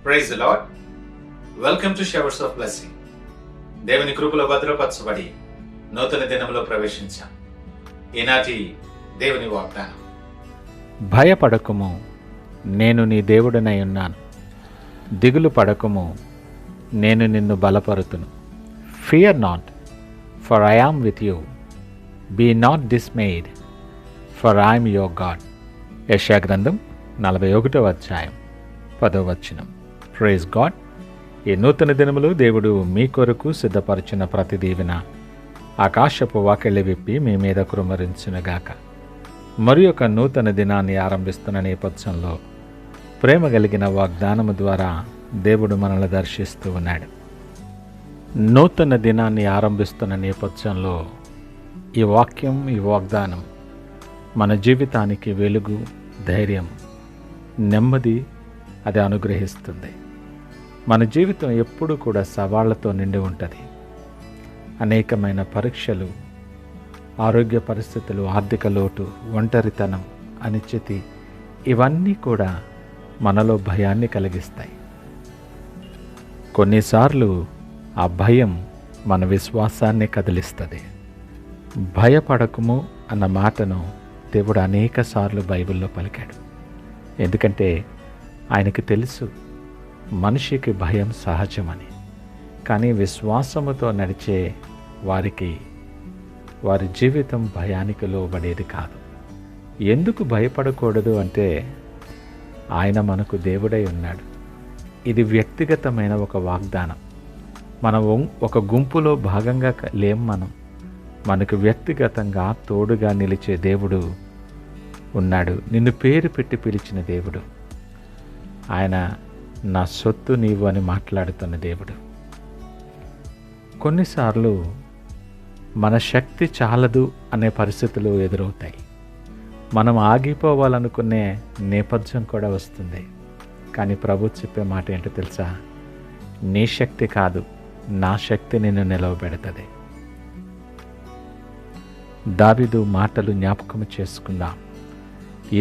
Praise the Lord. Welcome to showers of blessing. దేవుని కృపలో భద్రపరచబడి నూతన దినంలో ప్రవేశించాం. ఈనాటి దేవుని వాగ్దానం: భయపడకుము, నేను నీ దేవుడనై ఉన్నాను. దిగులు పడకుము, నేను నిన్ను బలపరుతును. Fear not, for I am with you. Be not dismayed, for I am your God. Yeshaya గ్రంథం 41వ అధ్యాయం 10వ వచనం. Praise God. ఈ నూతన దినములు దేవుడు మీ కొరకు సిద్ధపరిచిన ప్రతి దీవెన ఆకాశపు వాకిళ్ళ విప్పి మీ మీద కురుమరించునుగాక. మరి ఒక నూతన దినాన్ని ఆరంభిస్తున్న నేపథ్యంలో ప్రేమ కలిగిన వాగ్దానము ద్వారా దేవుడు మనల్ని దర్శిస్తూ ఉన్నాడు. నూతన దినాన్ని ఆరంభిస్తున్న నేపథ్యంలో ఈ వాక్యం, ఈ వాగ్దానం మన జీవితానికి వెలుగు, ధైర్యం, నెమ్మది అది అనుగ్రహిస్తుంది. మన జీవితం ఎప్పుడూ కూడా సవాళ్లతో నిండి ఉంటుంది. అనేకమైన పరీక్షలు, ఆరోగ్య పరిస్థితులు, ఆర్థిక లోటు, ఒంటరితనం, అనిశ్చితి ఇవన్నీ కూడా మనలో భయాన్ని కలిగిస్తాయి. కొన్నిసార్లు ఆ భయం మన విశ్వాసాన్ని కదిలిస్తుంది. భయపడకుము అన్న మాటను దేవుడు అనేక సార్లు బైబిల్లో పలికాడు. ఎందుకంటే ఆయనకి తెలుసు మనిషికి భయం సహజమని. కానీ విశ్వాసముతో నడిచే వారికి వారి జీవితం భయానికి లోబడేది కాదు. ఎందుకు భయపడకూడదు అంటే ఆయన మనకు దేవుడై ఉన్నాడు. ఇది వ్యక్తిగతమైన ఒక వాగ్దానం. మనం ఒక గుంపులో భాగంగా లేం. మనకు వ్యక్తిగతంగా తోడుగా నిలిచే దేవుడు ఉన్నాడు. నిన్ను పేరు పెట్టి పిలిచిన దేవుడు. ఆయన నా సొత్తు నీవు అని మాట్లాడుతున్న దేవుడు. కొన్నిసార్లు మన శక్తి చాలదు అనే పరిస్థితులు ఎదురవుతాయి. మనం ఆగిపోవాలనుకునే నేపథ్యం కూడా వస్తుంది. కానీ ప్రభు చెప్పే మాట ఏంటో తెలుసా? నీ శక్తి కాదు, నా శక్తి నిన్ను నిలవబెడుతుంది. దావీదు మాటలు జ్ఞాపకం చేసుకుందాం.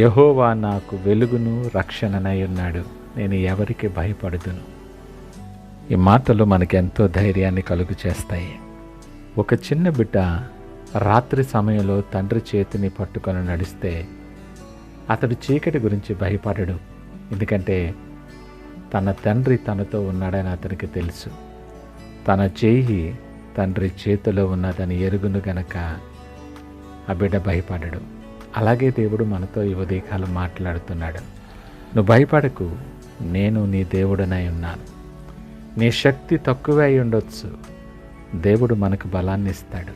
యెహోవా నాకు వెలుగును రక్షణనై ఉన్నాడు, నేను ఎవరికి భయపడుదును. ఈ మాటలు మనకెంతో ధైర్యాన్ని కలుగు చేస్తాయి. ఒక చిన్న బిడ్డ రాత్రి సమయంలో తండ్రి చేతిని పట్టుకొని నడిస్తే అతడు చీకటి గురించి భయపడడు. ఎందుకంటే తన తండ్రి తనతో ఉన్నాడని అతనికి తెలుసు. తన చేయి తండ్రి చేతిలో ఉన్నదని ఎరుగును గనక ఆ బిడ్డ భయపడడు. అలాగే దేవుడు మనతో ఈ ఉదయకాలం మాట్లాడుతున్నాడు. నువ్వు భయపడకు, నేను నీ దేవుడనై ఉన్నాను. నీ శక్తి తక్కువే అయి ఉండొచ్చు, దేవుడు మనకు బలాన్ని ఇస్తాడు.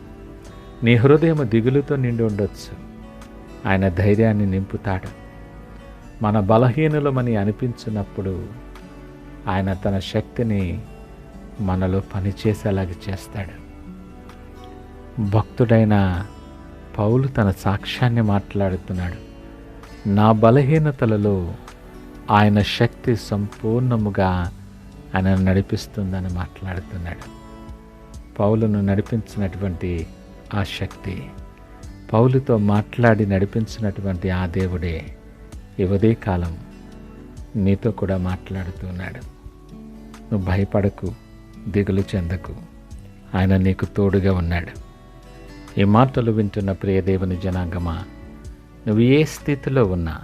నీ హృదయం దిగులుతో నిండి ఉండొచ్చు, ఆయన ధైర్యాన్ని నింపుతాడు. మన బలహీనులమని అనిపించినప్పుడు ఆయన తన శక్తిని మనలో పనిచేసేలాగా చేస్తాడు. భక్తుడైన పౌలు తన సాక్ష్యాన్ని మాట్లాడుతున్నాడు. నా బలహీనతలలో ఆయన శక్తి సంపూర్ణముగా ఆయన నడిపిస్తుందని మాట్లాడుతున్నాడు. పౌలును నడిపించినటువంటి ఆ శక్తి, పౌలుతో మాట్లాడి నడిపించినటువంటి ఆ దేవుడే ఈ ఉదయకాలం నీతో కూడా మాట్లాడుతున్నాడు. నువ్వు భయపడకు, దిగులు చెందకు, ఆయన నీకు తోడుగా ఉన్నాడు. ఈ మాటలు వింటున్న ప్రియ దేవుని జనాంగమా, నువ్వు ఏ స్థితిలో ఉన్నా,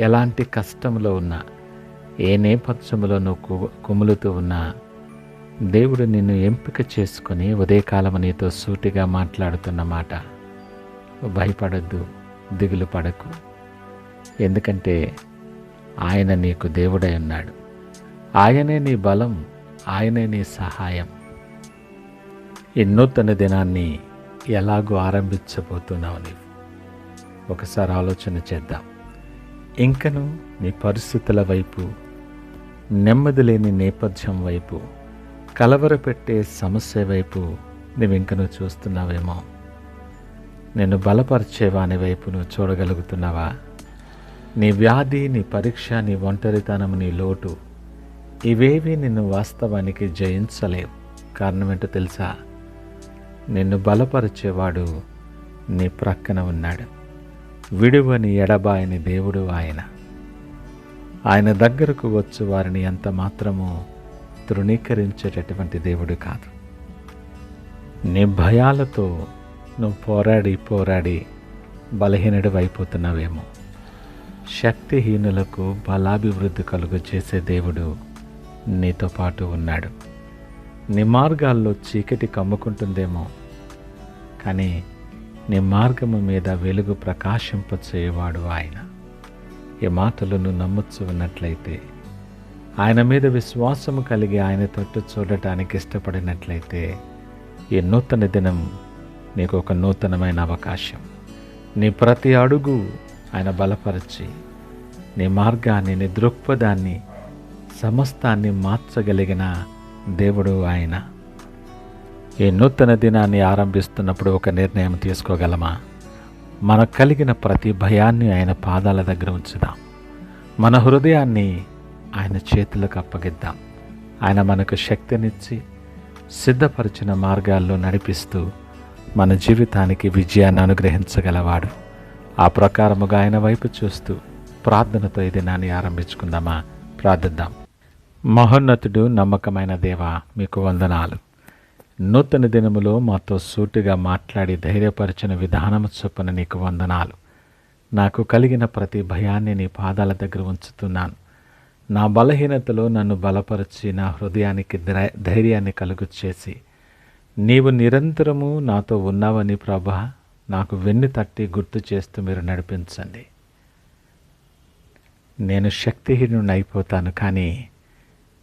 ఎలాంటి కష్టంలో ఉన్నా, ఏ నేపథ్యంలో నువ్వు కుములుతూ ఉన్నా, దేవుడు నిన్ను ఎంపిక చేసుకొని ఉదయకాలం నీతో సూటిగా మాట్లాడుతున్న మాట: భయపడద్దు, దిగులు పడకు. ఎందుకంటే ఆయన నీకు దేవుడై ఉన్నాడు. ఆయనే నీ బలం, ఆయనే నీ సహాయం. ఈ నూతన దినాన్ని ఎలాగో ఆరంభించబోతున్నావు నీవు? ఒకసారి ఆలోచన చేద్దాం. ఇంకను నీ పరిస్థితుల వైపు, నెమ్మది లేని నేపథ్యం వైపు, కలవరపెట్టే సమస్య వైపు నువ్వు ఇంకను చూస్తున్నావేమో. నిన్ను బలపరిచేవాని వైపు నువ్వు చూడగలుగుతున్నావా? నీ వ్యాధి, నీ పరీక్ష, నీ ఒంటరితనం, నీ లోటు ఇవేవి నిన్ను వాస్తవానికి జయించలేవు. కారణం ఏంటో తెలుసా? నిన్ను బలపరిచేవాడు నీ ప్రక్కన ఉన్నాడు. విడువని ఎడబాయని దేవుడు ఆయన. ఆయన దగ్గరకు వచ్చు వారిని ఎంత మాత్రము తృణీకరించేటటువంటి దేవుడు కాదు. నీ భయాలతో నువ్వు పోరాడి బలహీనుడు అయిపోతున్నావేమో. శక్తిహీనులకు బలాభివృద్ధి కలుగు చేసే దేవుడు నీతో పాటు ఉన్నాడు. నీ మార్గాల్లో చీకటి కమ్ముకుంటుందేమో, కానీ నీ మార్గము మీద వెలుగు ప్రకాశింపచేయవాడు ఆయన. ఈ మాటలు నువ్వు నమ్ముచ్చు ఉన్నట్లయితే, ఆయన మీద విశ్వాసము కలిగి ఆయన తట్టు చూడటానికి ఇష్టపడినట్లయితే, ఈ నూతన దినం నీకు ఒక నూతనమైన అవకాశం. నీ ప్రతి అడుగు ఆయన బలపరిచి నీ మార్గాన్ని, నీ దృక్పథాన్ని, సమస్తాన్ని మార్చగలిగిన దేవుడు ఆయన. ఈ నూతన దినాన్ని ఆరంభిస్తున్నప్పుడు ఒక నిర్ణయం తీసుకోగలమా? మనకు కలిగిన ప్రతి భయాన్ని ఆయన పాదాల దగ్గర ఉంచుదాం. మన హృదయాన్ని ఆయన చేతులకు అప్పగిద్దాం. ఆయన మనకు శక్తినిచ్చి సిద్ధపరిచిన మార్గాల్లో నడిపిస్తూ మన జీవితానికి విజయాన్ని అనుగ్రహించగలవాడు. ఆ ప్రకారముగా ఆయన వైపు చూస్తూ ప్రార్థనతో ఈ దినాన్ని ఆరంభించుకుందామా? ప్రార్థిద్దాం. మహోన్నతుడు, నమ్మకమైన దేవా, మీకు వందనాలు. నూతన దినములో మాతో సూటిగా మాట్లాడి ధైర్యపరిచిన విధానము చొప్పున నీకు వందనాలు. నాకు కలిగిన ప్రతి భయాన్ని నీ పాదాల దగ్గర ఉంచుతున్నాను. నా బలహీనతలో నన్ను బలపరిచి నా హృదయానికి ధైర్యాన్ని కలుగు చేసి నీవు నిరంతరము నాతో ఉన్నావని ప్రభా నాకు వెన్ను తట్టి గుర్తు చేస్తూ మీరు నడిపించండి. నేను శక్తిహీనుని అయిపోతాను, కానీ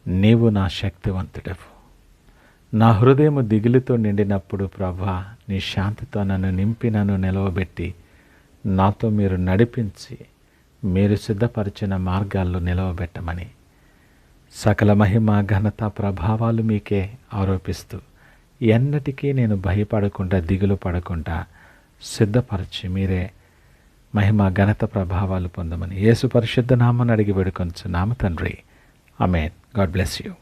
నీవు నా శక్తివంతుడవు. నా హృదయము దిగులుతో నిండినప్పుడు ప్రభా నీ శాంతితో నన్ను నింపి నన్ను నిలవబెట్టి నాతో మీరు నడిపించి మీరు సిద్ధపరిచిన మార్గాల్లో నిలవబెట్టమని సకల మహిమ, ఘనత, ప్రభావాలు మీకే ఆరోపిస్తూ ఎన్నటికీ నేను భయపడకుండా, దిగులు పడకుండా సిద్ధపరిచి మీరే మహిమ, ఘనత, ప్రభావాలు పొందమని యేసు పరిశుద్ధ నామమున అడిగి వేడుకొనుచున్నాము తండ్రి. ఆమేన్. God bless you.